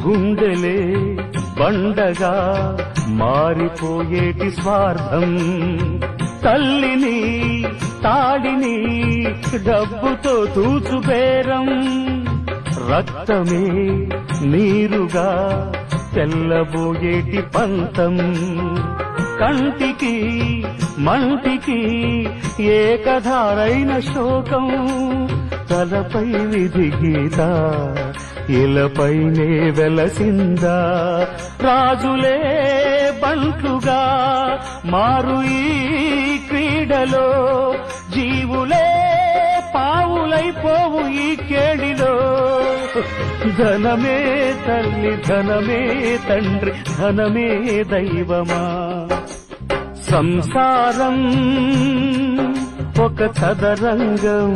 గుండెలే బండగా మారిపోయేటి స్వార్థం, తల్లిని తాడిని డబ్బుతో తూచుబేరం, రక్తమే నీరుగా తెల్లబోయేటి పంతం, కంటికి మంటికి ఏకధారైన శోకం, తలపై విధి గీత ఇలపైనే వెలసిందా, రాజులే బంట్లుగా మారు ఈ క్రీడలో, జీవులే పావులైపోవు ఈ కేడిలో, ధనమే తల్లి ధనమే తండ్రి ధనమే దైవమా, సంసారం ఒక చదరంగం